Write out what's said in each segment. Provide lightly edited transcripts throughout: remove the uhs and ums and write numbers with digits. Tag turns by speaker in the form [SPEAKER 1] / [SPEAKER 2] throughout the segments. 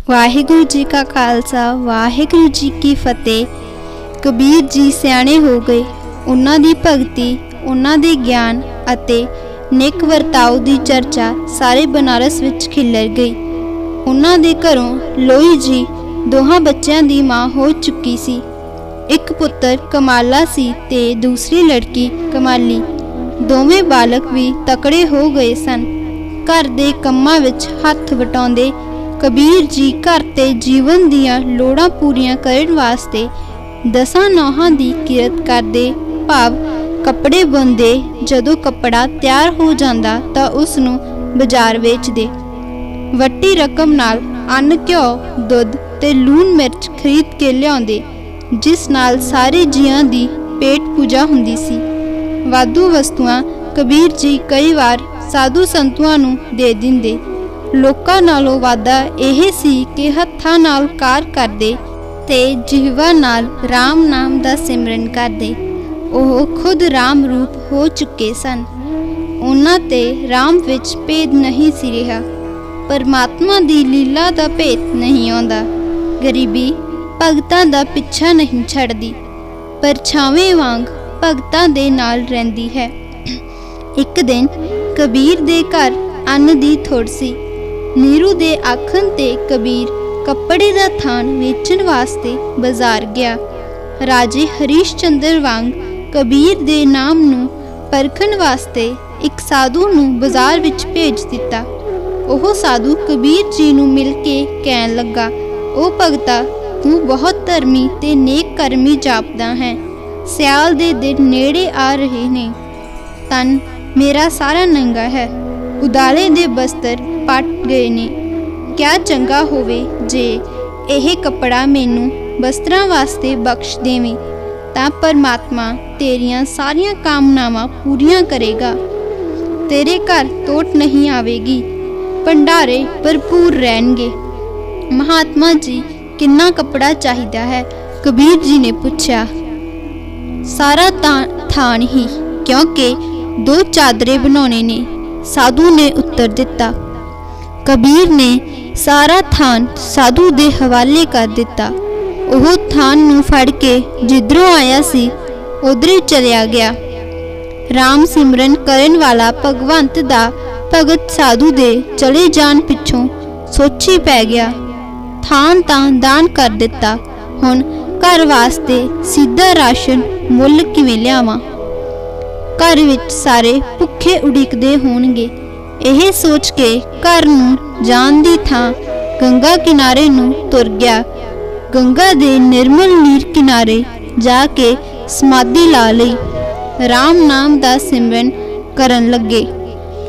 [SPEAKER 1] वाहिगुरु जी का खालसा वाहिगुरु जी की फतेह। कबीर जी सियाणे हो गए। उन्हां दी भगती, उन्हां दे ज्ञान अते नेक वर्ताव दी चर्चा सारे बनारस विच खिलर गई। उन्हां दे घरों लोई जी दोहां बच्चों दी मां हो चुकी सी। एक पुत्र कमाला सी ते दूसरी लड़की कमाली। दोवें बालक भी तकड़े हो गए सन। घर दे कम्मां विच हत्थ वटाउंदे कबीर जी घर ते जीवन दियां लोड़ां पूरीआं करन वास्ते दसां नौहां दी किरत करदे, भाव कपड़े बुनदे। जदों कपड़ा तैयार हो जांदा तां उस नूं बाजार वेचदे। वट्टी रकम नाल अन्न, घिओ, दुध ते लूण मिर्च खरीद के लिआउंदे, जिस नाल सारे जियां दी पेट पूजा हुंदी सी। वाधू वस्तुआं कबीर जी कई वार साधु संतुआं नूं दे दिंदे। लोकां नालों वाधा इह सी कि हत्थां नाल कार करदे ते जिहवा नाल राम नाम दा सिमरन करदे। ओह खुद राम रूप हो चुके सन। उन्हां ते राम विच भेद नहीं सी रहा। परमात्मा दी लीला दा भेद नहीं आउंदा। गरीबी भगतां दा पिछा नहीं छड़दी, परछावें वांग भगतां दे नाल रहिंदी है। एक दिन कबीर दे घर अन्न दी थोड़ सी। नीरू दे आखन ते कबीर कपड़े दा थान वेचण वास्ते बाजार गया। राजे हरीश चंद्र वांग कबीर दे नाम नूं परखण वास्ते एक साधु नूं बाजार विच भेज दिता। ओह साधु कबीर जी नूं मिल के कहण लगा, ओ भगता, तू बहुत धर्मी ते नेक कर्मी जापदा है। सियाल दे दिन नेड़े आ रहे ने। तन मेरा सारा नंगा है। उदाले दे बस्तर पट गए ने। क्या चंगा होवे जे यह कपड़ा मैनू बस्त्रां वास्ते बख्श देवे, तां परमात्मा तेरियां सारियां कामनावां पूरियां करेगा। तेरे घर तोट नहीं आवेगी, भंडारे भरपूर रहणगे। महात्मा जी, किन्ना कपड़ा चाहिदा है? कबीर जी ने पूछा। सारा थान ही, क्योंकि 2 चादरे बनाने ने, साधु ने उत्तर दिता। कबीर ने सारा थान साधु दे हवाले कर दिता। ओह थान नूं फड़ के जिधरों आया सी उधर चलिया गया। राम सिमरन करन वाला भगवंत दा भगत साधु दे चले जान पिछों सोची पै गया। थान तां दान कर दिता, हुण घर वास्ते सीधा राशन मुल किवें लियावां? घर विच सारे भुखे उड़ीकदे होणगे। यह सोच के घर नूं जान दी थां गंगा किनारे नूं तुर गया। गंगा दे निर्मल नीर किनारे जाके समाधि ला लई। राम नाम दा सिमरन करन लगे।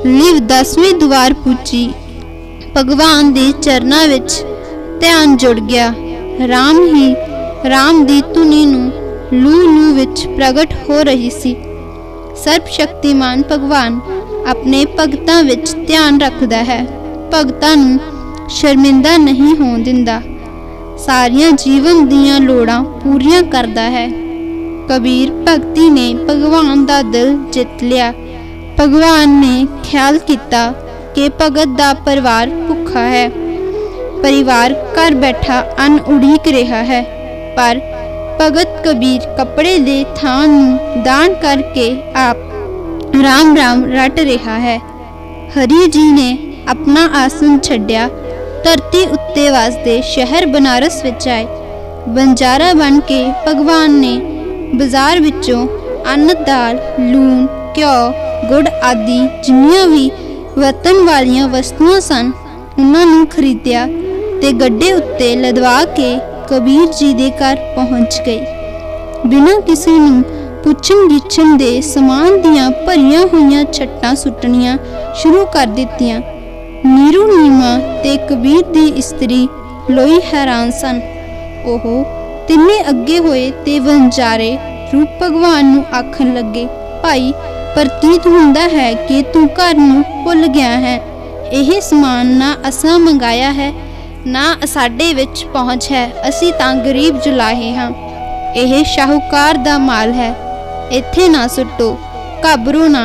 [SPEAKER 1] लिव 10वीं द्वार पुजी। भगवान दे चरनां विच ध्यान जुड़ गया। राम ही राम दी धुनी नूं लू लू विच प्रगट हो रही सी। सर्वशक्तिमान भगवान अपने भगतां विच ध्यान रखदा है। भगतां नूं शर्मिंदा नहीं होण दिंदा। सारियां जीवन दियां लोड़ां पूरियां करदा है। कबीर भगती ने भगवान दा दिल जित लिया। भगवान ने ख्याल किया कि भगत दा परिवार भुखा है। परिवार घर बैठा अन्न उड़ीक रहा है, पर भगत कबीर कपड़े दे थान नूं दान करके आप राम राम रट रहा है। हरि जी ने अपना आसन छड्या। धरती उत्ते वासते शहर बनारस विच आए। बंजारा बन के भगवान ने बाजार विचों अन्न, दाल, लूण, घिओ, गुड़ आदि जिन्नियां भी वरतन वालियां वस्तुआं सन उन्हां नूं खरीदिया ते गड्डे उत्ते लदवा के कबीर जी दे घर पहुंच गए। बिना किसी नूं पुछन गिछन दे समान दियां भरियां होईयां छट्टां सुट्टणियां शुरू कर दित्तियां। नीरू नीमा ते कबीर दी इस्त्री लोई हैरान सन। ओह तिन्ने अगे होए ते वंजारे रूप भगवान नूं आखन लगे, भाई, प्रतीत हुंदा है कि तू घर नूं भुल गया है। यह समान ना असां मंगाया है, ना साडे विच पहुँच है। असीं तां गरीब जुलाहे हां। यह शाहूकार दा माल है, इत्थे ना सुट्टो। घबरो ना,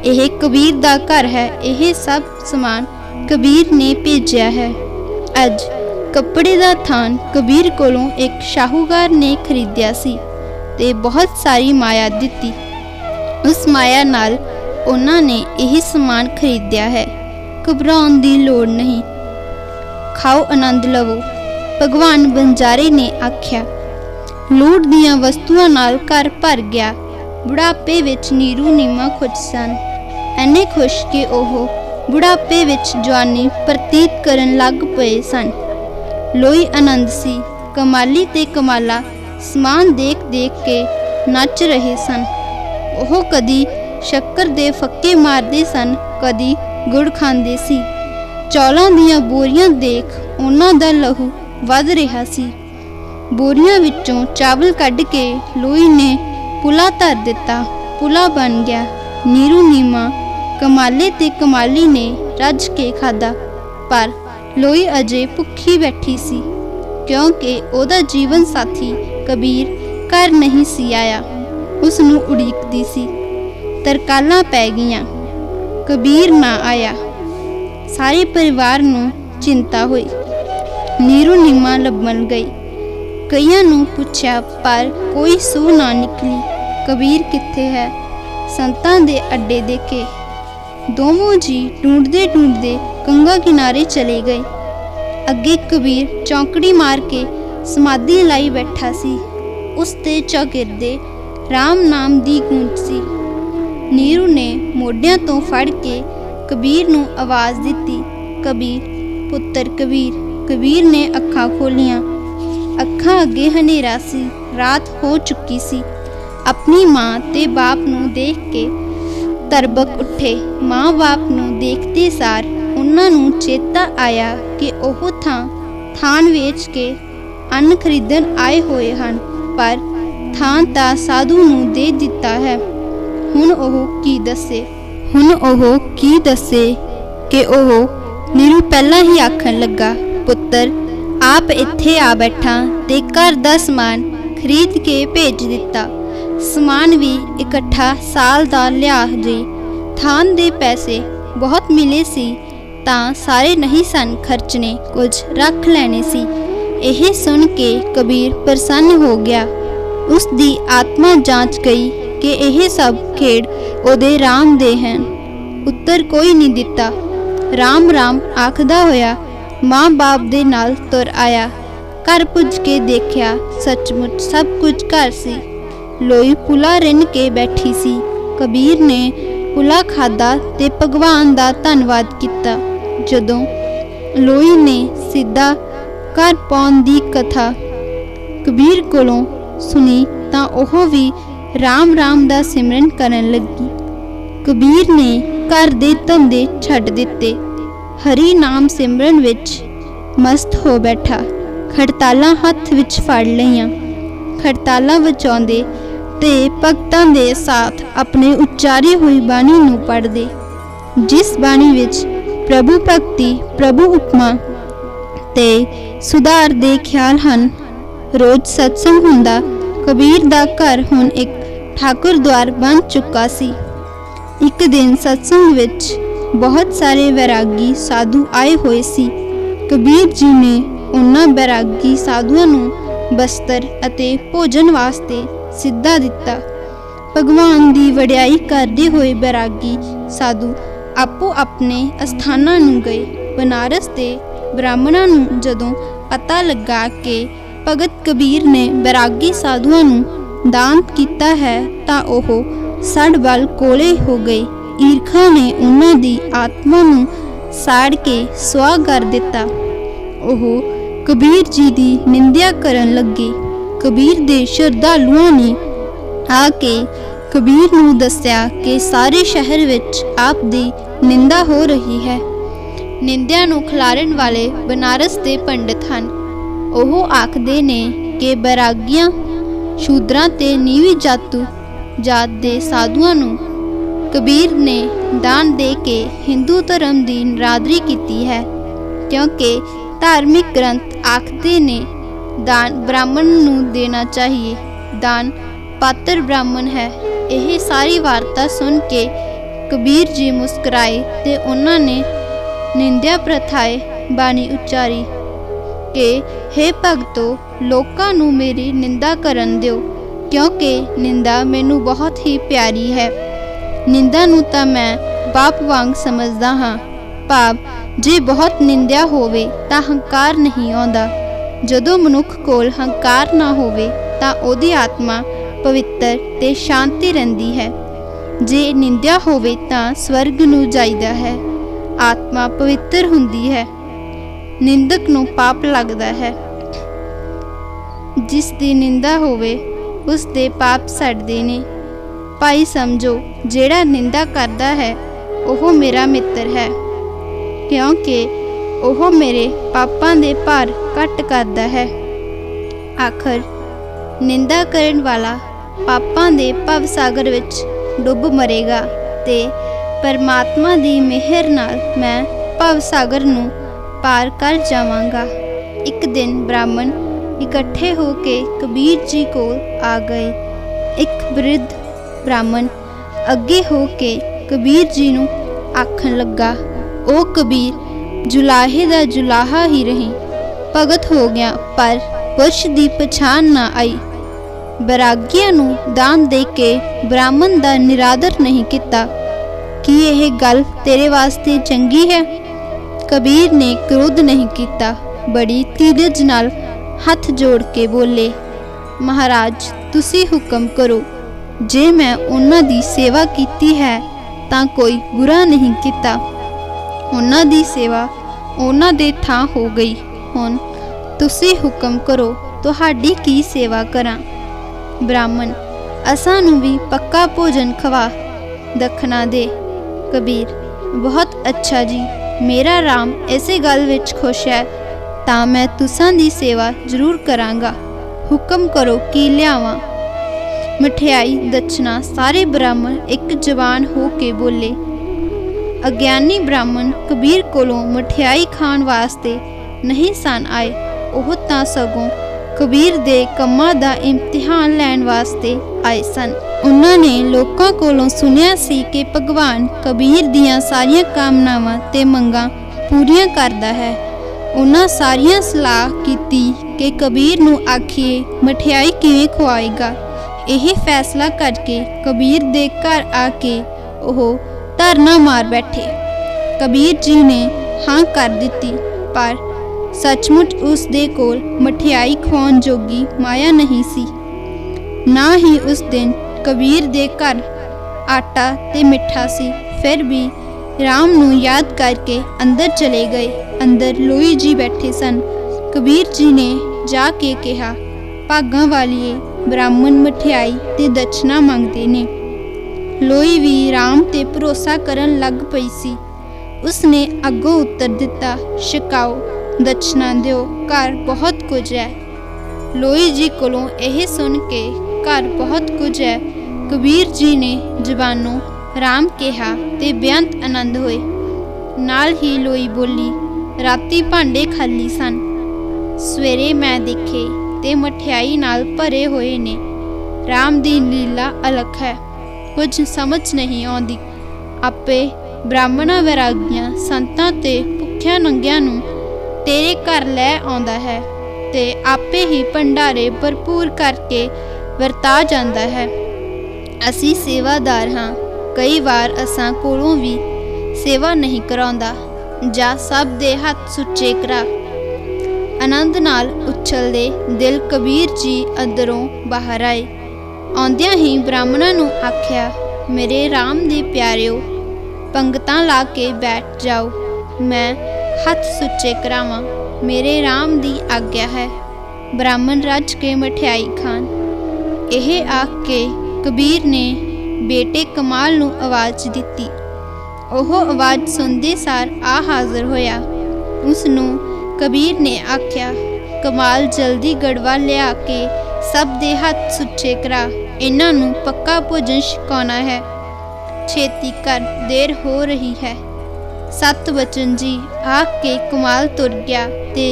[SPEAKER 1] यह कबीर दा घर है। यह सब समान कबीर ने भेजिया है। अज कपड़े का थान कबीर कोलों एक शाहूकार ने खरीदिया सी ते बहुत सारी माया दिती। उस माया नाल उन्हां ने यही समान खरीदिया है। घबराउण दी लोड़ नहीं, खाओ आनंद लवो। भगवान बंजारे ने आख्या। लूट दियां वस्तुआं नाल घर भर गया। बुढ़ापे विच नीरू नीमा खुश सन, इन्ने खुश कि ओह बुढ़ापे विच जवानी प्रतीत करन लग पए सन। लोई आनंद सी, कमाली ते कमाला समान देख देख के नच रहे सन। ओह कदी शक्कर दे फक्के मारदे सन, कदी गुड़ खांदे सी। चौलां दियां बोरियां देख उन्हां दा लहू वध रहा सी। बोरियां विचों चावल कढ़ के लोई ने पुला धर दिता। पुला बन गया। नीरू नीमा कमाले ते कमाली ने रज के खादा, पर लोई अजे भुखी बैठी सी, क्योंकि ओदा जीवन साथी कबीर घर नहीं सी आया। उसनूं उड़ीकदी सी। तरकालां पै गईयां, कबीर ना आया। सारे परिवार नूं चिंता हुई। नीरू नीमा लभण गई। कईयां नूं पुछया, पर कोई सूह ना निकली। कबीर कित्थे है? संतां दे अड्डे देखे। दोवों जी ढूंढदे ढूंढदे गंगा किनारे चले गए। अगे कबीर चौंकड़ी मार के समाधि लाई बैठा सी। उसते चौगिरदे राम नाम दी गूंज सी। नीरू ने मोढियां तो फड़ के कबीर नूं आवाज़ दिती, कबीर पुत्तर कबीर। कबीर ने अखां खोलियां। अखां अगे हनेरा सी, रात हो चुकी सी। अपनी माँ ते बाप नूं देख के तरबक उठे। माँ बाप नूं देखते सार उन्हां नूं चेता आया कि ओह थान वेच के अन्न खरीदण आए होए हन, पर थान तां साधु नूं दे दिता है। हुण ओह की दसे कि ओह नीरू पहला ही आखण लगा, पुत्तर आप इत्थे आ बैठा ते घर दा समान खरीद के भेज दिता। समान भी इकट्ठा साल दा लिया जी। थान दे पैसे बहुत मिले सी तां सारे नहीं सन खर्चने, कुछ रख लेने सी। यह सुन के कबीर प्रसन्न हो गया। उसदी आत्मा जांच गई कि यह सब खेड़ ओदे राम दे हैं। उत्तर कोई नहीं दिता। राम राम आखदा होया माँ बाप दे नाल तुर आया। घर पुज के देखया, सचमुच सब कुछ घर सी। लोई पुला रिन के बैठी सी। कबीर ने पुला खादा ते भगवान दा धन्नवाद किता। जदों लोई ने सीधा घर पाउण दी कथा कबीर कोलों सुनी तां ओह भी राम राम दा सिमरन करन लगी। कबीर ने घर दे धंधे छड्ड दिते, हरि नाम सिमरन विच मस्त हो बैठा। खड़तालां हत्थ विच फड़ लईआं। खड़तालां वजाउंदे ते भगतां दे साथ अपने उच्चारी हुई बाणी नूं पढ़दे, जिस बाणी विच प्रभु भगती, प्रभु उपमा ते सुधार दे ख्याल हन। रोज सत्संग हुंदा। कबीर दा घर हुण एक ठाकुर द्वार बन चुका सी। एक दिन सत्संग विच बहुत सारे वैरागी साधु आए हुए सी। कबीर जी ने उन्हां वैरागी साधुआं नूं बस्तर अते भोजन वास्ते सिद्धा दिता। भगवान दी वडियाई करदे होए वैरागी साधु आपो अपने अस्थानां नूं गए। बनारस दे ब्राह्मणां नूं जदों पता लगा कि भगत कबीर ने वैरागी साधुआं नूं दान कीता है तां ओह सड़ बल कोले हो गए। ईरखा ने उन्हां दी आत्मा नूं साड़ के सुआह कर दिता। ओह कबीर जी दी निंदिया करन लगे। कबीर दे श्रद्धालुओं ने आके कबीर नूं दस्या कि सारे शहर विच आप दी निंदा हो रही है। निंदिया नूं खिलारन वाले बनारस दे पंडित हन। ओह आखदे ने कि बैरागियां शूद्रां ते नीवी जात दे साधुआं नूं कबीर ने दान दे के हिंदू धर्म दी नरादरी कीती है, क्योंकि धार्मिक ग्रंथ आखदे ने दान ब्राह्मण नूं देना चाहिए। दान पात्र ब्राह्मण है। यह सारी वार्ता सुन के कबीर जी मुस्कुराए ते उन्होंने निंदिया प्रथाए बाणी उच्चारी। कि हे भगतो, लोकां नूं मेरी निंदा करन दिओ, क्योंकि निंदा मैनू बहुत ही प्यारी है। निंदा नूं तां मैं पाप वांग समझदा हाँ। भाव जे बहुत निंदिया होवे तां हंकार नहीं आउंदा। जदों मनुख कोल हंकार ना होवे तां ओहदी आत्मा पवित्र ते शांति रहिंदी है। जे निंदिया होवे तां स्वर्ग नूं जाईदा है। आत्मा पवित्र हुंदी है। निंदक नूं पाप लगदा है। जिस दी निंदा होवे उस दे पाप सड़दे ने। भाई समझो, जेड़ा निंदा करदा है ओह मेरा मित्र है, क्योंकि ओह मेरे पापां दे भार घट करदा है। आखर निंदा करन वाला पापां दे भव सागर विच डुब मरेगा ते परमात्मा दी मेहर नाल मैं भव सागर नूं पार कर जावांगा। एक दिन ब्राह्मण इकट्ठे होके कबीर जी कोल आ गए। एक वृद्ध ब्राह्मण अगे होके कबीर जी नूं आखण लगा, ओ कबीर, जुलाहे दा जुलाहा ही रही। भगत हो गया पर पुरुष दी पछाण ना आई। बैरागियां नूं दान दे के ब्राह्मण दा निरादर नहीं किता। कि यह गल तेरे वास्ते चंगी है? कबीर ने क्रोध नहीं किता, बड़ी धीरज नाल हथ जोड़ के बोले, महाराज तुसी हुक्म करो। जे मैं उन्हां दी सेवा कीती है तां कोई बुरा नहीं किता। उन्हां दी सेवा उन्हां दे थां हो गई। हुण तुसी हुक्म करो, तुहाडी की सेवा करां? ब्राह्मण, असां नूं भी पक्का भोजन खवा, दखना दे। कबीर, बहुत अच्छा जी, मेरा राम इसे गल विच खुश है तां मैं तुसां दी सेवा जरूर करांगा। हुक्म करो की लियावां? मठियाई दक्षिणा। सारे ब्राह्मण एक जवान हो के बोले। अग्यानी ब्राह्मण कबीर कोलों मठियाई खाण वास्ते नहीं सन आए, ओह तां सगों कबीर दे कम्मां दा इम्तिहान लैण वास्ते आए सन। उन्हां ने लोकां कोलों सुनिया सी कि भगवान कबीर दियां सारियां कामनावां ते मंगां पूरीआं करदा है। उन्हां सारियां सलाह कीती कि कबीर नूं आखिए मठियाई किवें खुआएगा। यही फैसला करके कबीर दे घर आके ओह धरना मार बैठे। कबीर जी ने हाँ कर दिती, पर सचमुच उस दे कोल मठियाई खवाउण जोगी माया नहीं सी। ना ही उस दिन कबीर दे घर आटा ते मिठा सी। फिर भी राम नूं याद करके अंदर चले गए। अंदर लोई जी बैठे सन। कबीर जी ने जाके कहा, भागां वालीए, ब्राह्मण मठियाई ते दक्षिणा मंगते ने। लोई भी राम ते भरोसा करन लग पई सी। उसने अगों उत्तर दिता, छकाओ, दक्षिणा दिओ, घर बहुत कुछ है। लोई जी कोलों यह सुन के घर बहुत कुछ है कबीर जी ने जबानों राम कहा ते बेअंत आनंद होए। नाल ही लोई बोली, राती भांडे खाली सन, सवेरे मैं देखे ते मठियाई नाल भरे होए ने। राम दी लीला अलख है, कुछ समझ नहीं आउंदी। आपे ब्राह्मणा वैरागियां संतां ते भुखिया नंगियां नूं तेरे घर लै आउंदा है ते आपे ही भंडारे भरपूर करके वरता जांदा है। असी सेवादार हाँ, कई बार असां कोलों भी सेवा नहीं कराउंदा जां सब दे हथ सुच्चे करा। आनंद नाल उछलदे दिल कबीर जी अंदरों बाहर आए। आउंदियां ही ब्राह्मणां नूं आख्या, मेरे राम दे प्यारिओ, पंगतां ला के बैठ जाओ, मैं हथ सुच्चे करावां, मेरे राम दी आग्या है। ब्राह्मण रज के मठियाई खान। यह आख के कबीर ने बेटे कमाल नूं आवाज़ दिती। ओह आवाज़ सुनदे सार आ हाज़र होया। उसनूं कबीर ने आख्या, कमाल जल्दी गड़वा लिया के सब दे हथ सुच्चे करा, इन्हां नूं पक्का भोजन छकाउणा है, छेती कर, देर हो रही है। सत बचन जी आख के कमाल तुर गया ते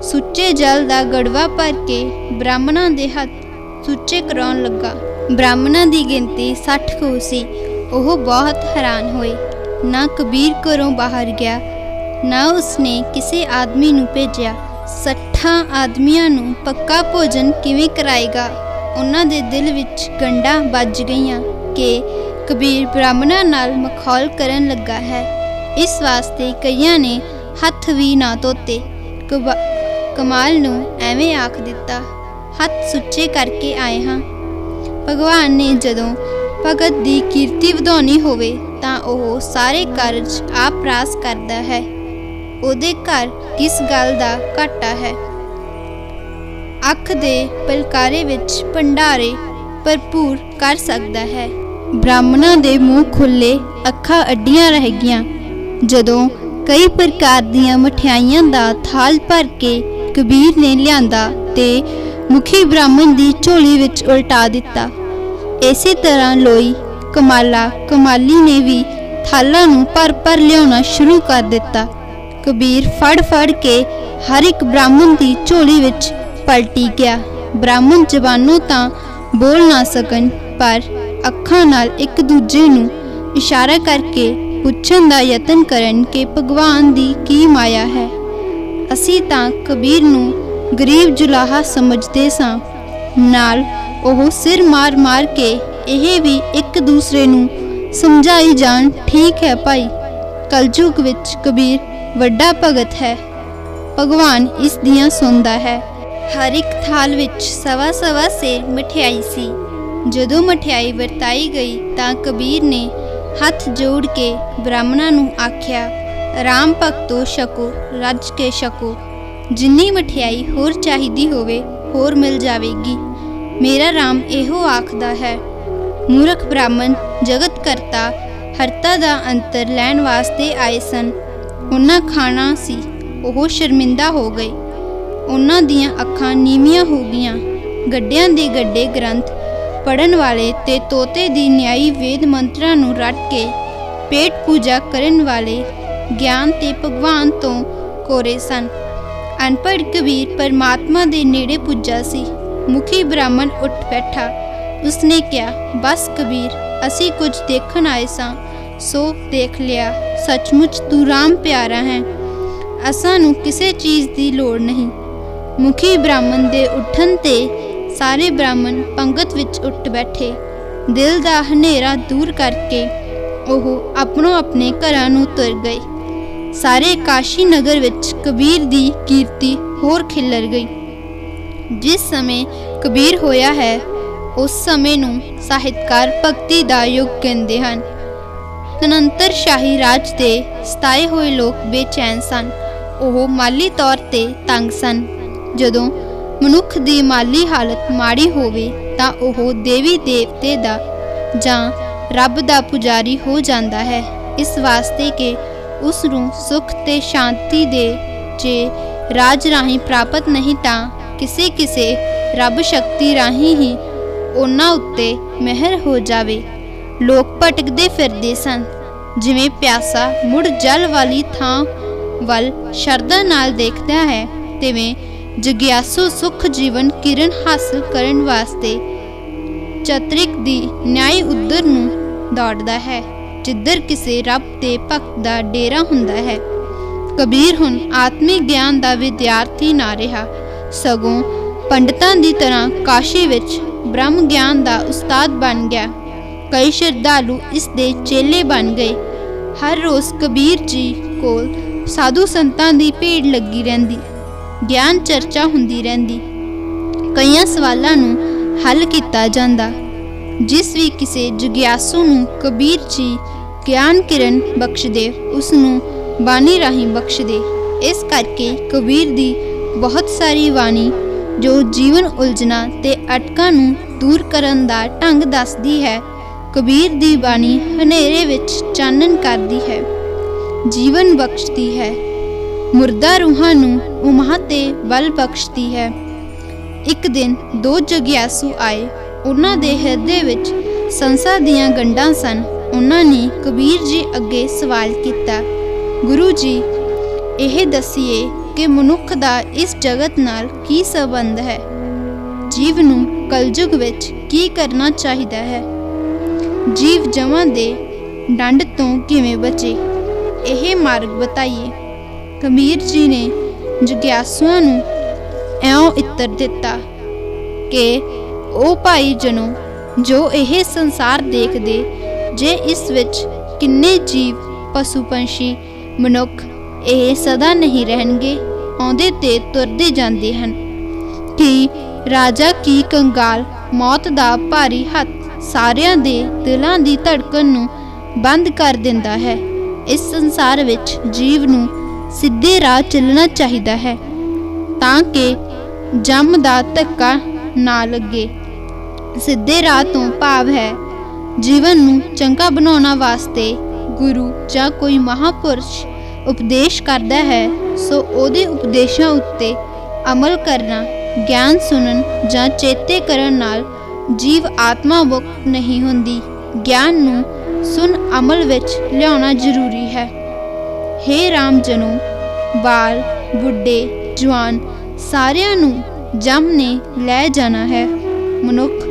[SPEAKER 1] सुच्चे जल दा गड़वा भर के ब्राह्मणां दे हथ सुच्चे कराउण लगा। ब्राह्मणां दी गिनती 60 को सी। ओह बहुत हैरान होए। ना कबीर घरों बाहर गया, ना उसने किसी आदमी नूं भेजिया। 60 ਆਦਮੀਆਂ ਨੂੰ ਪੱਕਾ ਭੋਜਨ ਕਿਵੇਂ ਕਰਾਏਗਾ। ਉਹਨਾਂ ਦੇ ਦਿਲ ਵਿੱਚ ਗੰਢਾਂ ਵੱਜ ਗਈਆਂ ਕਿ ਕਬੀਰ ਬ੍ਰਾਹਮਣਾਂ ਨਾਲ ਮਖੌਲ ਕਰਨ ਲੱਗਾ ਹੈ। ਇਸ ਵਾਸਤੇ ਕਈਆਂ ਨੇ ਹੱਥ ਵੀ ਨਾ ਧੋਤੇ। ਕਮਾਲ ਨੂੰ ਐਵੇਂ ਆਖ ਦਿੱਤਾ, ਹੱਥ ਸੁੱਚੇ ਕਰਕੇ ਆਏ ਹਾਂ। ਭਗਵਾਨ ਨੇ ਜਦੋਂ ਭਗਤ ਦੀ ਕੀਰਤੀ ਵਧਾਉਣੀ ਹੋਵੇ ਤਾਂ ਉਹ ਸਾਰੇ ਕਾਰਜ ਆਪ ਰਾਸ ਕਰਦਾ ਹੈ। ਉਹਦੇ ਘਰ ਕਿਸ ਗੱਲ ਦਾ ਘਾਟਾ ਹੈ। ਅੱਖ ਦੇ ਪਲਕਾਰੇ ਵਿੱਚ ਭੰਡਾਰੇ ਭਰਪੂਰ ਕਰ ਸਕਦਾ ਹੈ। ਬ੍ਰਾਹਮਣਾਂ ਦੇ ਮੂੰਹ ਖੁੱਲੇ, ਅੱਖਾਂ ਅੱਡੀਆਂ ਰਹਿ ਗਈਆਂ ਜਦੋਂ ਕਈ ਪ੍ਰਕਾਰ ਦੀਆਂ ਮਠਿਆਈਆਂ ਦਾ ਥਾਲ ਭਰ ਕੇ ਕਬੀਰ ਨੇ ਲਿਆਂਦਾ ਤੇ ਮੁਖੀ ਬ੍ਰਾਹਮਣ ਦੀ ਝੋਲੀ ਵਿੱਚ ਉਲਟਾ ਦਿੱਤਾ। ਇਸੇ ਤਰ੍ਹਾਂ ਲੋਈ ਕਮਾਲਾ ਕਮਾਲੀ ਨੇ ਵੀ ਥਾਲਾਂ ਨੂੰ ਭਰ ਭਰ ਲਿਆਉਣਾ ਸ਼ੁਰੂ ਕਰ ਦਿੱਤਾ। ਕਬੀਰ ਫੜ ਫੜ ਕੇ ਹਰ ਇੱਕ ਬ੍ਰਾਹਮਣ ਦੀ ਝੋਲੀ ਵਿੱਚ ਪਲਟੀ ਗਿਆ। ਬ੍ਰਾਹਮਣ ਜ਼ਬਾਨੋਂ ਤਾਂ ਬੋਲ ਨਾ ਸਕਣ, ਪਰ ਅੱਖਾਂ ਨਾਲ ਇੱਕ ਦੂਜੇ ਨੂੰ ਇਸ਼ਾਰਾ ਕਰਕੇ ਪੁੱਛਣ ਦਾ ਯਤਨ ਕਰਨ ਕਿ ਭਗਵਾਨ ਦੀ ਕੀ ਮਾਇਆ ਹੈ। ਅਸੀਂ ਤਾਂ ਕਬੀਰ ਨੂੰ ਗਰੀਬ ਜੁਲਾਹਾ ਸਮਝਦੇ ਸਾਂ। ਨਾਲ ਉਹ ਸਿਰ ਮਾਰ ਮਾਰ ਕੇ ਇਹ ਵੀ ਇੱਕ ਦੂਸਰੇ ਨੂੰ ਸਮਝਾਈ ਜਾਣ, ਠੀਕ ਹੈ ਭਾਈ, ਕਲਯੁਗ ਵਿੱਚ ਕਬੀਰ ਵੱਡਾ ਭਗਤ ਹੈ, ਭਗਵਾਨ ਇਸ ਦੀਆਂ ਸੁਣਦਾ ਹੈ। ਹਰ ਇੱਕ ਥਾਲ ਵਿੱਚ ਸਵਾ ਸਵਾ ਸੇਰ ਮਠਿਆਈ ਸੀ। ਜਦੋਂ ਮਠਿਆਈ ਵਰਤਾਈ ਗਈ ਤਾਂ ਕਬੀਰ ਨੇ ਹੱਥ ਜੋੜ ਕੇ ਬ੍ਰਾਹਮਣਾਂ ਨੂੰ ਆਖਿਆ, ਰਾਮ ਭਗਤੋ ਛਕੋ, ਰੱਜ ਕੇ ਛਕੋ। ਜਿੰਨੀ ਮਠਿਆਈ ਹੋਰ ਚਾਹੀਦੀ ਹੋਵੇ ਹੋਰ ਮਿਲ ਜਾਵੇਗੀ। ਮੇਰਾ ਰਾਮ ਇਹੋ ਆਖਦਾ ਹੈ। ਮੂਰਖ ਬ੍ਰਾਹਮਣ ਜਗਤ ਕਰਤਾ ਹਰਤਾ ਦਾ ਅੰਤਰ ਲੈਣ ਵਾਸਤੇ ਆਏ ਸਨ। ਉਹਨਾਂ ਖਾਣਾ ਸੀ, ਉਹ ਸ਼ਰਮਿੰਦਾ ਹੋ ਗਏ। ਉਹਨਾਂ ਦੀਆਂ ਅੱਖਾਂ ਨੀਵੀਆਂ ਹੋ ਗਈਆਂ। ਗੱਡਿਆਂ ਦੇ ਗੱਡੇ ਗ੍ਰੰਥ ਪੜ੍ਹਨ ਵਾਲੇ ਤੇ ਤੋਤੇ ਦੀ ਨਿਆਈ ਵੇਦ ਮੰਤਰਾਂ ਨੂੰ ਰੱਟ ਕੇ ਪੇਟ ਪੂਜਾ ਕਰਨ ਵਾਲੇ ਗਿਆਨ ਤੇ ਭਗਵਾਨ ਤੋਂ ਕੋਰੇ ਸਨ। ਅਨਪੜ੍ਹ ਕਬੀਰ ਪਰਮਾਤਮਾ ਦੇ ਨੇੜੇ ਪੁੱਜਾ ਸੀ। ਮੁਖੀ ਬ੍ਰਾਹਮਣ ਉੱਠ ਬੈਠਾ। ਉਸਨੇ ਕਿਹਾ, ਬਸ ਕਬੀਰ, ਅਸੀਂ ਕੁਝ ਦੇਖਣ ਆਏ ਸਾਂ, ਸੋ ਦੇਖ ਲਿਆ। ਸੱਚਮੁੱਚ ਤੂੰ ਰਾਮ ਪਿਆਰਾ ਹੈ, ਅਸਾਂ ਨੂੰ ਕਿਸੇ ਚੀਜ਼ ਦੀ ਲੋੜ ਨਹੀਂ। ਮੁਖੀ ਬ੍ਰਾਹਮਣ ਦੇ ਉੱਠਣ ਤੇ ਸਾਰੇ ਬ੍ਰਾਹਮਣ ਪੰਗਤ ਵਿੱਚ ਉੱਠ ਬੈਠੇ। ਦਿਲ ਦਾ ਹਨੇਰਾ ਦੂਰ ਕਰਕੇ ਉਹ ਆਪਣੋ ਆਪਣੇ ਘਰਾਂ ਨੂੰ ਤੁਰ ਗਏ। ਸਾਰੇ ਕਾਸ਼ੀ ਨਗਰ ਵਿੱਚ ਕਬੀਰ ਦੀ ਕੀਰਤੀ ਹੋਰ ਖਿਲਰ ਗਈ। ਜਿਸ ਸਮੇਂ ਕਬੀਰ ਹੋਇਆ ਹੈ ਉਸ ਸਮੇਂ ਨੂੰ ਸਾਹਿਤਕਾਰ ਭਗਤੀ ਦਾ ਯੁੱਗ ਕਹਿੰਦੇ ਹਨ। ਤਨੰਤਰ ਸ਼ਾਹੀ ਰਾਜ ਦੇ ਸਤਾਏ ਹੋਏ ਲੋਕ ਬੇਚੈਨ ਸਨ। ਉਹ ਮਾਲੀ ਤੌਰ ਤੇ ਤੰਗ ਸਨ। ਜਦੋਂ ਮਨੁੱਖ ਦੀ ਮਾਲੀ ਹਾਲਤ ਮਾੜੀ ਹੋਵੇ ਤਾਂ ਉਹ ਦੇਵੀ ਦੇਵਤੇ ਦਾ ਜਾਂ ਰੱਬ ਦਾ ਪੁਜਾਰੀ ਹੋ ਜਾਂਦਾ ਹੈ, ਇਸ ਵਾਸਤੇ ਕਿ ਉਸ ਨੂੰ ਸੁੱਖ ਤੇ ਸ਼ਾਂਤੀ ਦੇ। ਜੇ ਰਾਜ ਰਾਹੀਂ ਪ੍ਰਾਪਤ ਨਹੀਂ ਤਾਂ ਕਿਸੇ ਕਿਸੇ ਰੱਬ ਸ਼ਕਤੀ ਰਾਹੀਂ ਹੀ ਉਹਨਾਂ ਉੱਤੇ ਮਿਹਰ ਹੋ ਜਾਵੇ। ਲੋਕ ਭਟਕਦੇ ਫਿਰਦੇ ਸਨ। ਜਿਵੇਂ ਪਿਆਸਾ ਮੁੜ ਜਲ ਵਾਲੀ ਥਾਂ ਵੱਲ ਸ਼ਰਧਾ ਨਾਲ ਦੇਖਦਾ ਹੈ, ਤਿਵੇਂ ਜਗਿਆਸੂ ਸੁਖ ਜੀਵਨ ਕਿਰਨ ਹਾਸਲ ਕਰਨ ਵਾਸਤੇ ਚਤਰਿਕ ਦੀ ਨਿਆਈ ਉਧਰ ਨੂੰ ਦੌੜਦਾ ਹੈ, ਜਿੱਧਰ ਕਿਸੇ ਰੱਬ ਦੇ ਭਗਤ ਦਾ ਡੇਰਾ ਹੁੰਦਾ ਹੈ। ਕਬੀਰ ਹੁਣ ਆਤਮਿਕ ਗਿਆਨ ਦਾ ਵਿਦਿਆਰਥੀ ਨਾ ਰਿਹਾ, ਸਗੋਂ ਪੰਡਤਾਂ ਦੀ ਤਰ੍ਹਾਂ ਕਾਸ਼ੀ ਵਿੱਚ ਬ੍ਰਹਮ ਗਿਆਨ ਦਾ ਉਸਤਾਦ ਬਣ ਗਿਆ। ਕਈ ਸ਼ਰਧਾਲੂ ਇਸ ਦੇ ਚੇਲੇ ਬਣ ਗਏ। ਹਰ ਰੋਜ਼ ਕਬੀਰ ਜੀ ਕੋਲ ਸਾਧੂ ਸੰਤਾਂ ਦੀ ਭੀੜ ਲੱਗੀ ਰਹਿੰਦੀ, ਗਿਆਨ ਚਰਚਾ ਹੁੰਦੀ ਰਹਿੰਦੀ। ਕਈਆਂ ਸਵਾਲਾਂ ਨੂੰ ਹੱਲ ਕੀਤਾ ਜਾਂਦਾ। ਜਿਸ ਵੀ ਕਿਸੇ ਜਗਿਆਸੂ ਨੂੰ ਕਬੀਰ ਜੀ ਗਿਆਨ ਕਿਰਨ ਬਖਸ਼ਦੇ, ਉਸ ਨੂੰ ਬਾਣੀ ਰਾਹੀਂ ਬਖਸ਼ਦੇ। ਇਸ ਕਰਕੇ ਕਬੀਰ ਦੀ ਬਹੁਤ ਸਾਰੀ ਬਾਣੀ ਜੋ ਜੀਵਨ ਉਲਝਣਾਂ ਤੇ ਅਟਕਾਂ ਨੂੰ ਦੂਰ ਕਰਨ ਦਾ ਢੰਗ ਦੱਸਦੀ ਹੈ, ਕਬੀਰ ਦੀ ਬਾਣੀ ਹਨੇਰੇ ਵਿੱਚ ਚਾਨਣ ਕਰਦੀ ਹੈ, ਜੀਵਨ ਬਖਸ਼ਦੀ ਹੈ, ਮੁਰਦਾ ਰੂਹਾਂ ਨੂੰ ਉਮਾ ਤੇ ਬਲ ਬਖਸ਼ਦੀ ਹੈ। ਇੱਕ ਦਿਨ ਦੋ ਜਗਿਆਸੂ ਆਏ। ਉਹਨਾਂ ਦੇ ਹਿਰਦੇ ਵਿੱਚ ਸੰਸਾਰ ਦੀਆਂ ਗੰਢਾਂ ਸਨ। ਉਹਨਾਂ ਨੇ ਕਬੀਰ ਜੀ ਅੱਗੇ ਸਵਾਲ ਕੀਤਾ, ਗੁਰੂ ਜੀ, ਇਹ ਦੱਸੀਏ ਕਿ ਮਨੁੱਖ ਦਾ ਇਸ ਜਗਤ ਨਾਲ ਕੀ ਸੰਬੰਧ ਹੈ? ਜੀਵ ਨੂੰ ਕਲਯੁਗ ਵਿੱਚ ਕੀ ਕਰਨਾ ਚਾਹੀਦਾ ਹੈ? ਜੀਵ ਜਮਾਂ ਦੇ ਡੰਡ ਤੋਂ ਕਿਵੇਂ ਬਚੇ? ਇਹ ਮਾਰਗ ਬਤਾਈਏ। ਕਬੀਰ ਜੀ ਨੇ ਜਗਿਆਸੂਆਂ ਨੂੰ ਇਉਂ ਇੱਤਰ ਦਿੱਤਾ ਕਿ ਉਹ ਭਾਈ ਜਨੋ, ਜੋ ਇਹ ਸੰਸਾਰ ਦੇਖਦੇ, ਜੇ ਇਸ ਵਿੱਚ ਕਿੰਨੇ ਜੀਵ, ਪਸ਼ੂ ਪੰਛੀ, ਮਨੁੱਖ, ਇਹ ਸਦਾ ਨਹੀਂ ਰਹਿਣਗੇ, ਆਉਂਦੇ ਤੇ ਤੁਰਦੇ ਜਾਂਦੇ ਹਨ। ਕਿ ਰਾਜਾ ਕੀ ਕੰਗਾਲ ਮੌਤ ਦਾ ਭਾਰੀ ਹੱਥ ਸਾਰਿਆਂ ਦੇ ਦਿਲਾਂ ਦੀ ਧੜਕਣ ਨੂੰ ਬੰਦ ਕਰ ਦਿੰਦਾ ਹੈ। ਇਸ ਸੰਸਾਰ ਵਿੱਚ ਜੀਵ ਨੂੰ ਸਿੱਧੇ ਰਾਹ ਚੱਲਣਾ ਚਾਹੀਦਾ ਹੈ ਤਾਂ ਕਿ ਜੰਮ ਦਾ ਧੱਕਾ ਨਾ ਲੱਗੇ। ਸਿੱਧੇ ਰਾਹ ਤੋਂ ਭਾਵ ਹੈ ਜੀਵਨ ਨੂੰ ਚੰਗਾ ਬਣਾਉਣ ਵਾਸਤੇ ਗੁਰੂ ਜਾਂ ਕੋਈ ਮਹਾਂਪੁਰਸ਼ ਉਪਦੇਸ਼ ਕਰਦਾ ਹੈ, ਸੋ ਉਹਦੇ ਉਪਦੇਸ਼ਾਂ ਉੱਤੇ ਅਮਲ ਕਰਨਾ, ਗਿਆਨ ਸੁਣਨ ਜਾਂ ਚੇਤੇ ਕਰਨ ਨਾਲ ਜੀਵ ਆਤਮਾ ਮੁਕਤ ਨਹੀਂ ਹੁੰਦੀ। ਗਿਆਨ ਨੂੰ ਸੁਣ ਅਮਲ ਵਿੱਚ ਲਿਆਉਣਾ ਜ਼ਰੂਰੀ ਹੈ। ਹੇ ਰਾਮ ਜਨੋ, ਬਾਲ, ਬੁੱਢੇ, ਜਵਾਨ ਸਾਰਿਆਂ ਨੂੰ ਜਮ ਨੇ ਲੈ ਜਾਣਾ ਹੈ। ਮਨੁੱਖ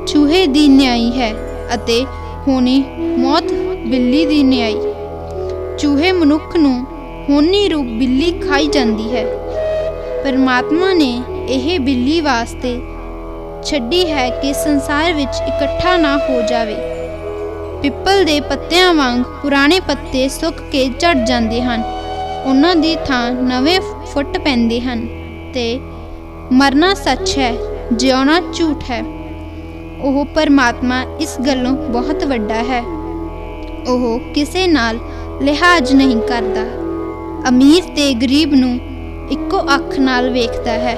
[SPEAKER 1] ਚੂਹੇ ਦੀ ਨਿਆਈ ਹੈ ਅਤੇ ਹੋਣੀ ਮੌਤ ਬਿੱਲੀ ਦੀ ਨਿਆਈ। ਚੂਹੇ ਮਨੁੱਖ ਨੂੰ ਹੋਣੀ ਰੂਪ ਬਿੱਲੀ ਖਾਈ ਜਾਂਦੀ ਹੈ। ਪਰਮਾਤਮਾ ਨੇ ਇਹ ਬਿੱਲੀ ਵਾਸਤੇ ਛੱਡੀ ਹੈ ਕਿ ਸੰਸਾਰ ਵਿੱਚ ਇਕੱਠਾ ਨਾ ਹੋ ਜਾਵੇ। ਪਿੱਪਲ ਦੇ ਪੱਤਿਆਂ ਵਾਂਗ ਪੁਰਾਣੇ ਪੱਤੇ ਸੁੱਕ ਕੇ ਝੜ ਜਾਂਦੇ ਹਨ, ਉਹਨਾਂ ਦੀ ਥਾਂ ਨਵੇਂ ਫੁੱਟ ਪੈਂਦੇ ਹਨ। ਤੇ ਮਰਨਾ ਸੱਚ ਹੈ, ਜਿਉਣਾ ਝੂਠ ਹੈ। ਉਹ ਪਰਮਾਤਮਾ ਇਸ ਗੱਲੋਂ ਬਹੁਤ ਵੱਡਾ ਹੈ। ਉਹ ਕਿਸੇ ਨਾਲ ਲਿਹਾਜ਼ ਨਹੀਂ ਕਰਦਾ। ਅਮੀਰ ਤੇ ਗਰੀਬ ਨੂੰ ਇੱਕੋ ਅੱਖ ਨਾਲ ਵੇਖਦਾ ਹੈ।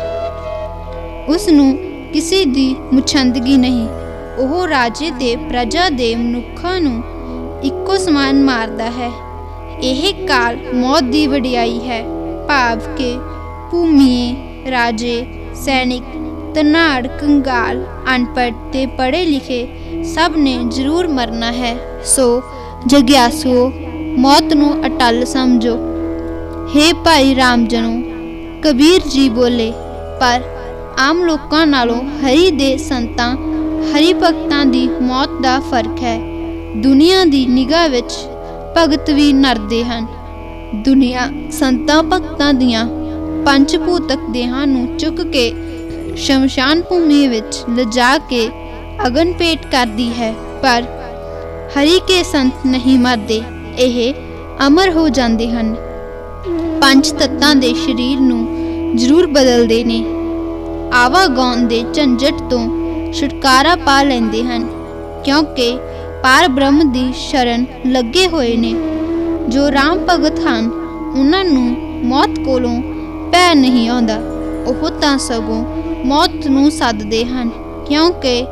[SPEAKER 1] ਉਸ ਨੂੰ ਕਿਸੇ ਦੀ ਮੁਛੰਦਗੀ ਨਹੀਂ। ਉਹ ਰਾਜੇ ਤੇ ਪ੍ਰਜਾ ਦੇ ਮਨੁੱਖਾਂ ਨੂੰ ਇੱਕੋ ਸਮਾਨ ਮਾਰਦਾ ਹੈ। ਇਹ ਕਾਲ ਮੌਤ ਦੀ ਵਡਿਆਈ ਹੈ, ਭਾਵ ਕਿ ਭੂਮੀਏ, ਰਾਜੇ, ਸੈਨਿਕ, ਧਨਾੜ, ਕੰਗਾਲ, ਅਨਪੜ੍ਹ ਤੇ ਪੜ੍ਹੇ ਲਿਖੇ ਸਭ ਨੇ ਜ਼ਰੂਰ ਮਰਨਾ ਹੈ। ਸੋ ਜਗਿਆਸੂਓ, ਮੌਤ ਨੂੰ ਅਟੱਲ ਸਮਝੋ। ਹੇ ਭਾਈ ਰਾਮ ਜਨੋ, ਕਬੀਰ ਜੀ ਬੋਲੇ, ਪਰ ਆਮ ਲੋਕਾਂ ਨਾਲੋਂ ਹਰੀ ਦੇ ਸੰਤਾਂ, ਹਰੀ ਭਗਤਾਂ ਦੀ ਮੌਤ ਦਾ ਫਰਕ ਹੈ। ਦੁਨੀਆ ਦੀ ਨਿਗਾਹ ਵਿੱਚ ਭਗਤ ਵੀ ਨਰਦੇ ਹਨ। ਦੁਨੀਆ ਸੰਤਾਂ ਭਗਤਾਂ ਦੀਆਂ ਪੰਜ ਭੂਤਕ ਦੇਹਾਂ ਨੂੰ ਚੁੱਕ ਕੇ ਸ਼ਮਸ਼ਾਨ ਭੂਮੀ ਵਿੱਚ ਲਿਜਾ ਕੇ ਅਗਨ ਭੇਟ ਕਰਦੀ ਹੈ, ਪਰ ਹਰੀ ਕੇ ਸੰਤ ਨਹੀਂ ਮਰਦੇ, ਇਹ ਅਮਰ ਹੋ ਜਾਂਦੇ ਹਨ। ਪੰਜ ਤੱਤਾਂ ਦੇ ਸਰੀਰ ਨੂੰ ਜ਼ਰੂਰ ਬਦਲਦੇ ਨੇ, ਆਵਾਗਾਉਣ ਦੇ ਝੰਜਟ ਤੋਂ ਛੁਟਕਾਰਾ ਪਾ ਲੈਂਦੇ ਹਨ, ਕਿਉਂਕਿ ਪਾਰ ਬ੍ਰਹਮ ਦੀ ਸ਼ਰਨ ਲੱਗੇ ਹੋਏ ਨੇ। ਜੋ ਰਾਮ ਭਗਤ ਹਨ, ਉਹਨਾਂ ਨੂੰ ਮੌਤ ਕੋਲੋਂ ਭੈ ਨਹੀਂ ਆਉਂਦਾ। ਉਹ ਤਾਂ ਸਗੋਂ ਮੌਤ ਨੂੰ ਸੱਦਦੇ ਹਨ, ਕਿਉਂਕਿ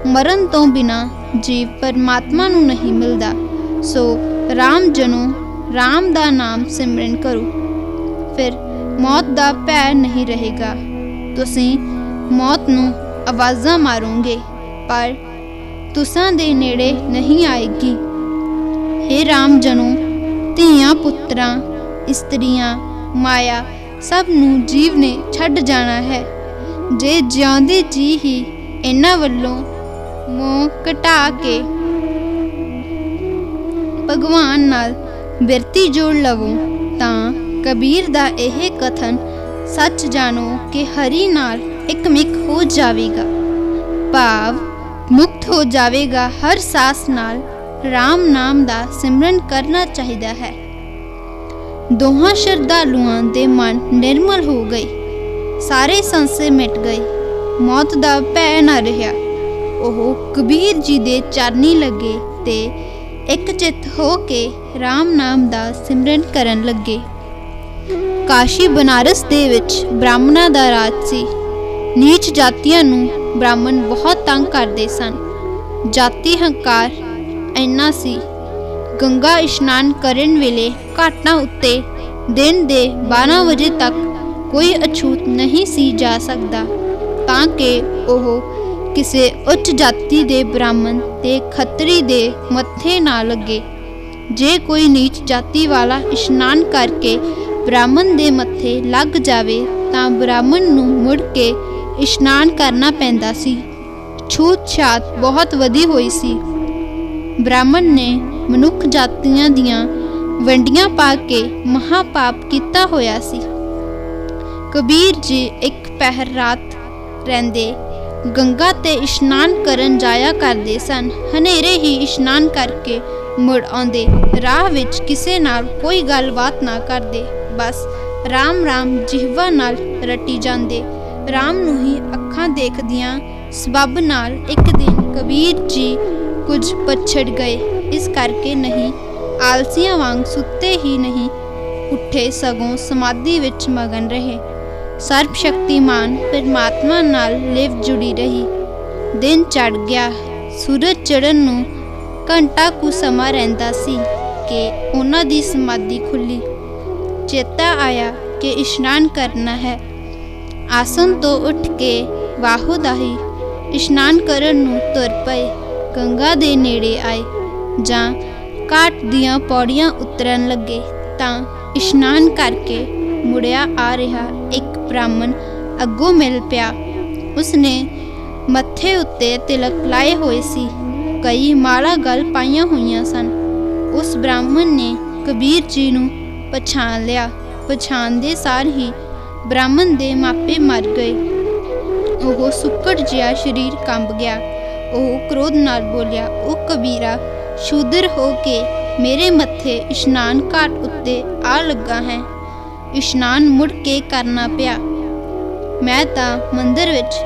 [SPEAKER 1] ਮਰਨ ਤੋਂ ਬਿਨਾਂ ਜੀਵ ਪਰਮਾਤਮਾ ਨੂੰ ਨਹੀਂ ਮਿਲਦਾ। ਸੋ ਰਾਮ ਜਨੋ, ਰਾਮ ਦਾ ਨਾਮ ਸਿਮਰਨ ਕਰੋ, ਫਿਰ ਮੌਤ ਦਾ ਭੈ ਨਹੀਂ ਰਹੇਗਾ। ਤੁਸੀਂ ਮੌਤ ਨੂੰ ਆਵਾਜ਼ਾਂ ਮਾਰੋਗੇ, ਪਰ ਤੁਸਾਂ ਦੇ ਨੇੜੇ ਨਹੀਂ ਆਏਗੀ। ਹੇ ਰਾਮ ਜਨੋ, ਧੀਆਂ, ਪੁੱਤਰਾਂ, ਇਸਤਰੀਆਂ, ਮਾਇਆ ਸਭ ਨੂੰ ਜੀਵ ਨੇ ਛੱਡ ਜਾਣਾ ਹੈ। ਜੇ ਜਿਉਂਦੇ ਜੀ ਹੀ ਇਹਨਾਂ ਵੱਲੋਂ ਮੋਹ ਘਟਾ ਕੇ ਭਗਵਾਨ ਨਾਲ ਬਿਰਤੀ ਜੋੜ ਲਵੋ, ਤਾਂ ਕਬੀਰ ਦਾ ਇਹ ਕਥਨ ਸੱਚ ਜਾਣੋ ਕਿ ਹਰੀ ਨਾਲ ਇੱਕਮਿਕ ਹੋ ਜਾਵੇਗਾ, ਭਾਵ ਮੁਕਤ ਹੋ ਜਾਵੇਗਾ। ਹਰ ਸਾਸ ਨਾਲ ਰਾਮ ਨਾਮ ਦਾ ਸਿਮਰਨ ਕਰਨਾ ਚਾਹੀਦਾ ਹੈ। ਦੋਹਾਂ ਸ਼ਰਧਾਲੂਆਂ ਦੇ ਮਨ ਨਿਰਮਲ ਹੋ ਗਏ, ਸਾਰੇ ਸੰਸ਼ੇ ਮਿਟ ਗਏ, ਮੌਤ ਦਾ ਭੈ ਨਾ ਰਿਹਾ। ਉਹ ਕਬੀਰ ਜੀ ਦੇ ਚਰਨੀ ਲੱਗੇ ਤੇ ਇੱਕ ਚਿੱਤ ਹੋ ਕੇ ਰਾਮ ਨਾਮ ਦਾ ਸਿਮਰਨ ਕਰਨ ਲੱਗੇ। ਕਾਸ਼ੀ ਬਨਾਰਸ ਦੇ ਵਿੱਚ ਬ੍ਰਾਹਮਣਾਂ ਦਾ ਰਾਜ ਸੀ। ਨੀਚ ਜਾਤੀਆਂ ਨੂੰ ਬ੍ਰਾਹਮਣ ਬਹੁਤ ਤੰਗ ਕਰਦੇ ਸਨ। ਜਾਤੀ ਹੰਕਾਰ ਇੰਨਾ ਸੀ, ਗੰਗਾ ਇਸ਼ਨਾਨ ਕਰਨ ਵੇਲੇ ਘਾਟਾਂ ਉੱਤੇ ਦਿਨ ਦੇ 12 ਵਜੇ ਤੱਕ ਕੋਈ ਅਛੂਤ ਨਹੀਂ ਸੀ ਜਾ ਸਕਦਾ, ਤਾਂ ਕਿ ਉਹ ਕਿਸੇ ਉੱਚ ਜਾਤੀ ਦੇ ਬ੍ਰਾਹਮਣ ਤੇ ਖੱਤਰੀ ਦੇ ਮੱਥੇ ਨਾ ਲੱਗੇ। ਜੇ ਕੋਈ ਨੀਚ ਜਾਤੀ ਵਾਲਾ ਇਸ਼ਨਾਨ ਕਰਕੇ ਬ੍ਰਾਹਮਣ ਦੇ ਮੱਥੇ ਲੱਗ ਜਾਵੇ ਤਾਂ ਬ੍ਰਾਹਮਣ ਨੂੰ ਮੁੜ ਕੇ ਇਸ਼ਨਾਨ ਕਰਨਾ ਪੈਂਦਾ ਸੀ। ਛੂਤ ਛਾਤ ਬਹੁਤ ਵਧੀ ਹੋਈ ਸੀ। ਬ੍ਰਾਹਮਣ ਨੇ ਮਨੁੱਖ ਜਾਤੀਆਂ ਦੀਆਂ ਵੰਡੀਆਂ ਪਾ ਕੇ ਮਹਾਪਾਪ ਕੀਤਾ ਹੋਇਆ ਸੀ। कबीर जी एक पहर रात रहंदे गंगा ते इशनान करन जाया करदे सन। हनेरे ही इशनान करके मुड़ आउंदे। राह विच किसे नाल कोई गलबात ना करदे, बस राम राम जिहवा नाल रटी जांदे। राम नूं ही अखां देखदियां सबब नाल एक दिन कबीर जी कुछ पछड़ गए। इस करके नहीं आलसियां वांग सुते ही नहीं उठे, सगों समाधि विच मगन रहे। सर्वशक्तिमान परमात्मा नाल लिव जुड़ी रही। दिन चढ़ गया। सूरज चढ़न नूं घंटा कु समा रहिंदा सी कि उन्हां दी समाधि खुली। चेता आया कि इशनान करना है। आसन तो उठ के वाहू दाही इशनान करन नूं तुर पए। गंगा दे नेड़े आए जां घाट दियां पौड़ियां उतरन लगे तां इशनान करके मुड़िया आ रहा एक ब्राह्मण अगों मिल पिया। उसने मत्थे उत्ते तिलक लाए हुए सी, कई माला गल पाइयां हुईयां सन। उस ब्राह्मण ने कबीर जी नूं पछाण लिया। पछाणदे सार ही ब्राह्मण दे मापे मर गए। ओह सुक्कड़ जिहा शरीर कंब गया। ओह क्रोध नाल बोलिया, ओ कबीरा, शूदर हो के मेरे मत्थे इशनान घाट उत्ते आ लगा है। इशनान मुड़ के करना पिया। मैं तां मंदिर विच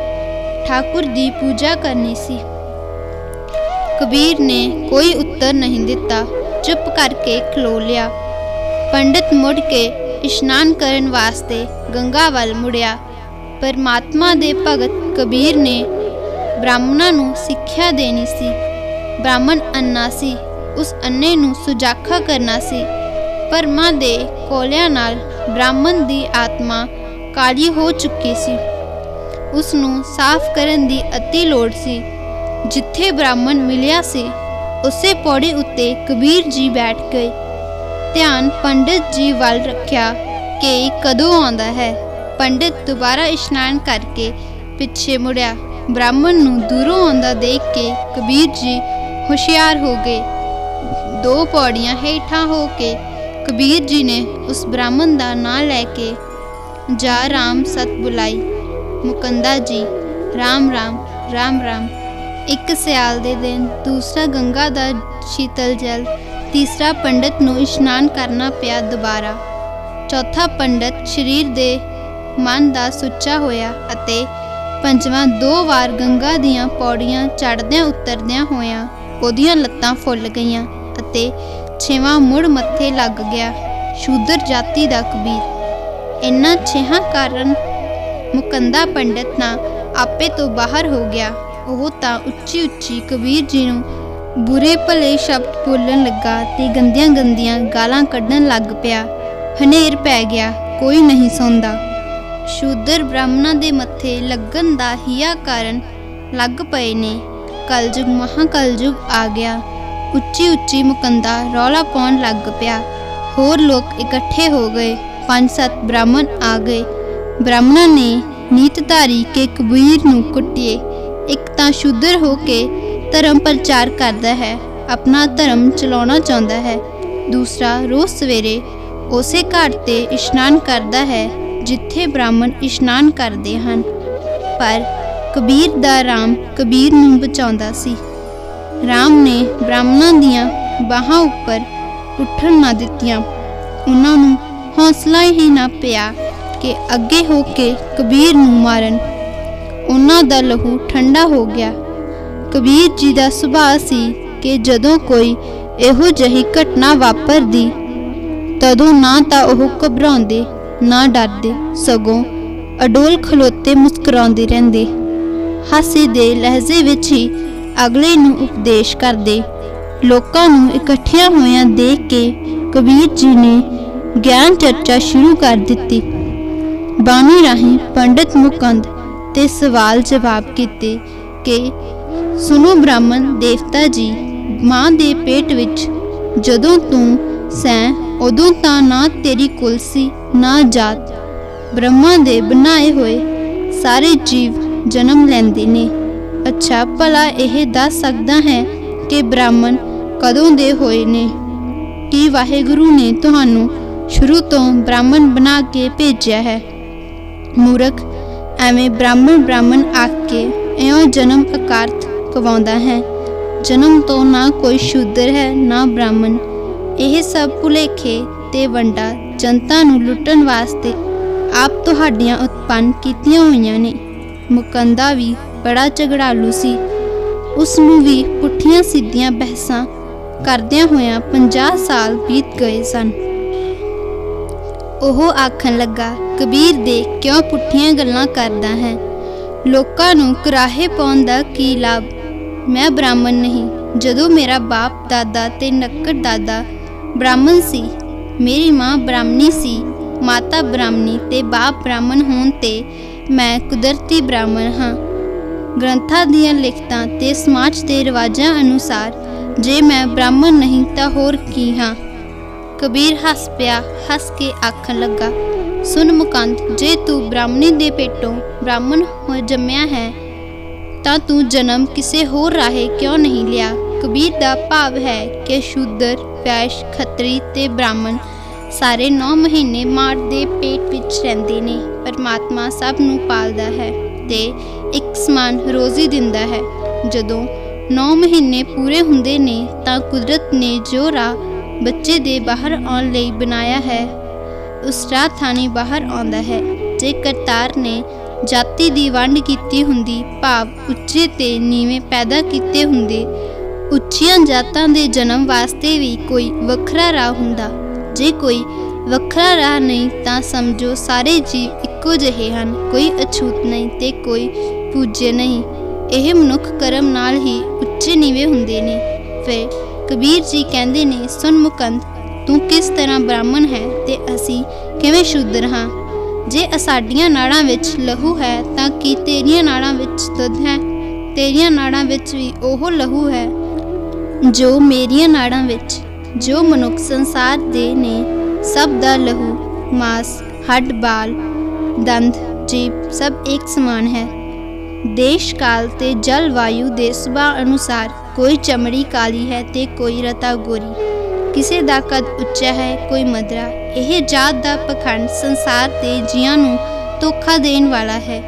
[SPEAKER 1] ठाकुर दी पूजा करनी सी। कबीर ने कोई उत्तर नहीं दिता, चुप करके खलो लिया। पंडित मुड़ के इशनान करन वास्ते गंगा वल मुड़िया। परमात्मा दे भगत कबीर ने ब्राह्मणां नूं सिੱਖਿਆ देनी सी। ब्राह्मण अन्ना सी, उस अन्ने नूं सुजाखा करना सी। भरमां दे कोलियां नाल ब्राह्मण दी आत्मा काली हो चुकी सी। उसनूं साफ करन दी अति लोड़ सी। जिथे ब्राह्मण मिलिया सी उसे पौड़ी उत्ते कबीर जी बैठ गए। ध्यान पंडित जी वल रखिया कि कदों आउंदा है। पंडित दोबारा इशनान करके पिछे मुड़िया। ब्राह्मण नूं दूरों आउंदा देख के कबीर जी होशियार हो गए। दो पौड़ियां हेठां हो के कबीर जी ने उस ब्राह्मण का नाम लैके जा राम सत बुलाई। मुकंदा जी राम राम राम राम। एक सियाल दे दिन, दूसरा गंगा दा शीतल जल, तीसरा पंडित नूं इशनान करना पिया दोबारा। चौथा पंडित शरीर दे मन दा सुच्चा होया अते पंजवां 2 वार गंगा दियां पौड़ियां चढ़दियां उतरदियां होया ओदियां लत्तां फुल गईयां अते 6वां मुड़ मत्थे लग गया। शूदर जाति दा कबीर। इन्हां 6 कारण मुकंदा पंडित ना आपे तो बाहर हो गया। ओह तां उच्ची उच्ची कबीर जी नूं बुरे भले शब्द बोलन लगा ते गंदियां गंदियां गालां कड्ढन लग पिया। हनेर पै गया, कोई नहीं सौंदा। शूदर ब्राह्मणां दे मत्थे लगन दा हिया कारण लग पए ने। कलयुग महाकलयुग आ गया। उच्ची उच्ची मुकंदा रौला पाउण लग पिया। होर लोग इकट्ठे हो गए। 5-7 ब्राह्मण आ गए। ब्राह्मणां ने नीतधारी के कबीर नूं कुटिए। एक तां शूदर हो के धर्म प्रचार करदा है, अपना धर्म चलाउणा चाहुंदा है। दूसरा रोज़ सवेरे उसे घाट ते इशनान करदा है जिथे ब्राह्मण इशनान करदे हन। पर कबीर दा राम कबीर नूं बचाउंदा सी। राम ने ब्राह्मणां दियां बाहां उपर उठण ना दित्तियां। उन्हां नूं हौसला ही ना पिया कि अगे हो के कबीर नूं मारन। उन्हां दा लहू ठंडा हो गया। कबीर जी दा सुभाਅ सी कि जदों कोई इहो जही घटना वापरदी तदों ना तां ओह घबराउंदे ना डरदे, सगों अडोल खलोते मुस्कुराउंदे रहिंदे। हासे दे लहजे विच ही अगले नूं उपदेश करदे। लोकां नूं इकट्ठियां होइयां देख के कबीर जी ने ज्ञान चर्चा शुरू कर दित्ती। बाणी राहीं पंडित मुकंद ते सवाल जवाब कीते कि सुनो ब्राह्मण देवता जी, मां दे पेट विच जदों तूं सैं उदों तां ना तेरी कुल सी ना जात। ब्रह्मा दे बनाए होए सारे जीव जन्म लैंदे ने। अच्छा भला यह दस सकदा है कि ब्राह्मण कदों दे होए ने? कि वाहिगुरु ने तुहानू शुरू तो ब्राह्मण बना के भेजिया है? मूर्ख ਐਵੇਂ ब्राह्मण आख के ਇਉਂ जन्म अकारथ गवाਉਂਦਾ है। जन्म तो ना कोई शूद्र है ना ब्राह्मण। ਇਹ सब ਭੁਲੇਖੇ ਤੇ ਵੰਡਾ ਜਨਤਾ ਨੂੰ ਲੁੱਟਣ ਵਾਸਤੇ ਆਪ ਤੁਹਾਡੀਆਂ ਉਤਪੰਨ ਕੀਤੀਆਂ ਹੋਈਆਂ ਨੇ। ਮੁਕੰਦਾ ਵੀ बड़ा ਝਗੜਾਲੂ ਸੀ। ਉਸ ਨੂੰ ਵੀ ਪੁੱਠੀਆਂ ਸਿੱਧੀਆਂ ਬਹਿਸਾਂ ਕਰਦਿਆਂ ਹੋਇਆਂ 50 ਸਾਲ ਬੀਤ ਗਏ ਸਨ। ਉਹ ਆਖਣ ਲੱਗਾ, ਕਬੀਰ ਦੇ ਕਿਉਂ ਪੁੱਠੀਆਂ ਗੱਲਾਂ ਕਰਦਾ ਹੈ? ਲੋਕਾਂ ਨੂੰ ਕੁਰਾਹੇ ਪਾਉਣ ਦਾ ਕੀ ਲਾਭ? ਮੈਂ ਬ੍ਰਾਹਮਣ ਨਹੀਂ। ਜਦੋਂ ਮੇਰਾ ਬਾਪ ਦਾਦਾ ਤੇ ਨੱਕੜ ਦਾਦਾ ਬ੍ਰਾਹਮਣ ਸੀ, ਮੇਰੀ ਮਾਂ ਬ੍ਰਾਹਮਣੀ ਸੀ, ਮਾਤਾ ਬ੍ਰਾਹਮਣੀ ਤੇ ਬਾਪ ਬ੍ਰਾਹਮਣ ਹੋਣ ਤੇ ਮੈਂ ਕੁਦਰਤੀ ਬ੍ਰਾਹਮਣ ਹਾਂ। ਗ੍ਰੰਥਾਂ ਦੀਆਂ ਲਿਖਤਾਂ ਤੇ ਸਮਾਜ ਦੇ ਰਿਵਾਜ਼ਾਂ ਅਨੁਸਾਰ ਜੇ ਮੈਂ ਬ੍ਰਾਹਮਣ ਨਹੀਂ ਤਾਂ ਹੋਰ ਕੀ ਹਾਂ? कबीर हस पिया। हस के आखन लगा, सुन मुकंद, जे तू ब्राह्मणी दे पेटों ब्राह्मण हो जम्मिया है तां तू जन्म किसी होर राहे क्यों नहीं लिया? कबीर दा भाव है कि शूद्र, वैश्य, खत्री ते ब्राह्मण सारे 9 महीने मां दे पेट विच रहिंदे ने। परमात्मा सब नूं पालदा है ते एक समान रोज़ी दिंदा है। जदों 9 महीने पूरे हुंदे ने तां कुदरत ने जो राह बच्चे दे बाहर आउण लई बनाया है उस राह थानी बाहर आउंदा है। जे करतार ने जाति दी वंड कीती हुंदी, भाव उच्चे ते नीवें पैदा कीते हुंदे, उच्चियां जातां दे जन्म वास्ते भी कोई वखरा राह हुंदा। जे कोई वखरा राह नहीं तां समझो सारे जीव इक्को जिहे हन, कोई अछूत नहीं ते कोई पूज्य नहीं। ਇਹ ਮਨੁੱਖ ਕਰਮ ਨਾਲ ਹੀ ਉੱਚੇ ਨੀਵੇਂ ਹੁੰਦੇ ਨੇ। ਫਿਰ कबीर जी कहते ने, सुन मुकंद, तू किस तरह ब्राह्मण है ते असी किवें शूद्र हाँ? जे साडियां नाड़ां विच लहू है तां की तेरियां नाड़ां विच दुध है? तेरियां नाड़ां विच भी ओह लहू है जो मेरियां नाड़ां विच। जो मनुख संसार दे ने सब दा लहू, मांस, हड्ड, बाल, दंद, जीभ सब एक समान है। देश काल ते जल वायु दे सुभाव अनुसार कोई चमड़ी काली है ते कोई रता गोरी, किसी दा कद उच्चा है कोई मदरा। यह जात दा पखंड संसार दे जियां नूं धोखा देण वाला है।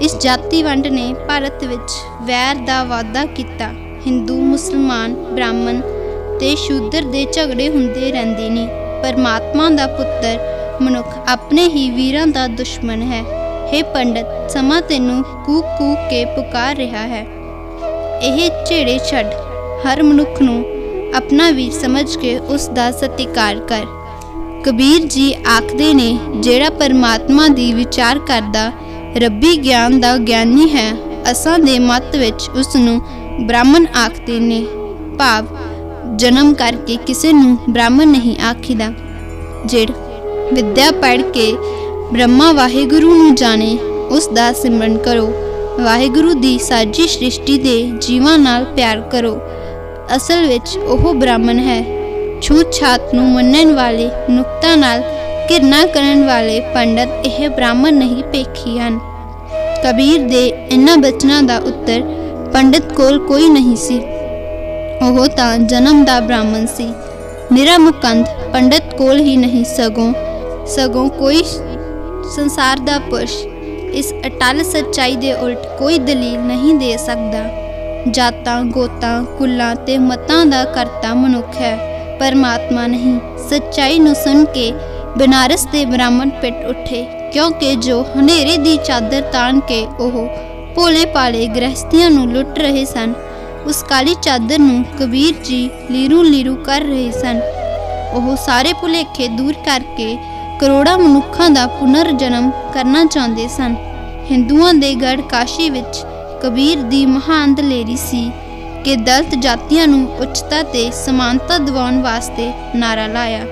[SPEAKER 1] इस जाति वंड ने भारत विच वैर दा वाधा कीता। हिंदू, मुसलमान, ब्राह्मण ते शूद्र दे झगड़े हुंदे रहिंदे ने। परमात्मा दा पुत्तर मनुख अपने ही वीरां दा दुश्मन है। हे पंडित, समा तैनूं कूक कूक के पुकार रहा है। यह झेड़े छड़, हर मनुख नूं अपना वीर समझ के उस दा सत्कार कर। कबीर जी आखदे ने, जेड़ा परमात्मा दी विचार करदा रब्बी ज्ञान दा ज्ञानी है, असां दे मत विच उस नूं ब्राह्मण आखदे ने। भाव जन्म करके किसी नूं ब्राह्मण नहीं आखीदा। जिड़ विद्या पढ़ के ब्रह्मा वाहिगुरू नूं जाने, उस दा सिमरन करो। वाहिगुरू दी साजी सृष्टि दे जीवां नाल प्यार करो। असल विच ओह ब्राह्मण है। छूत छात नूं मन्नण वाले, नुक्ता नाल घिरना करन वाले पंडित यह ब्राह्मण नहीं पेखी हन। कबीर दे इन्हां बचनां दा उत्तर पंडित कोल कोई नहीं सी। ओह तां जन्म दा ब्राह्मण सी। निरा मुकंद पंडित कोल ही नहीं सगों कोई संसार दा पुरुष इस अटल सच्चाई दे उल्ट कोई दलील नहीं दे सकदा। जातां, गोतां, कुलां ते मतां दा करता मनुख है, परमात्मा नहीं। सच्चाई नूं सुन के बनारस दे ब्राह्मण पिट उठे, क्योंकि जो हनेरे दी चादर तान के ओह भोले भाले गृहस्थियां नूं लुट रहे सन, उस काली चादर नूं कबीर जी लीरू लीरू कर रहे सन। ओह सारे भुलेखे दूर करके करोड़ां मनुखां दा पुनर जन्म करना चाहते सन। हिंदुआं दे गढ़ काशी विच कबीर दी महान दलेरी सी कि दलित जातियां नूं उच्चता ते समानता दिवाउण वास्ते नारा लाया।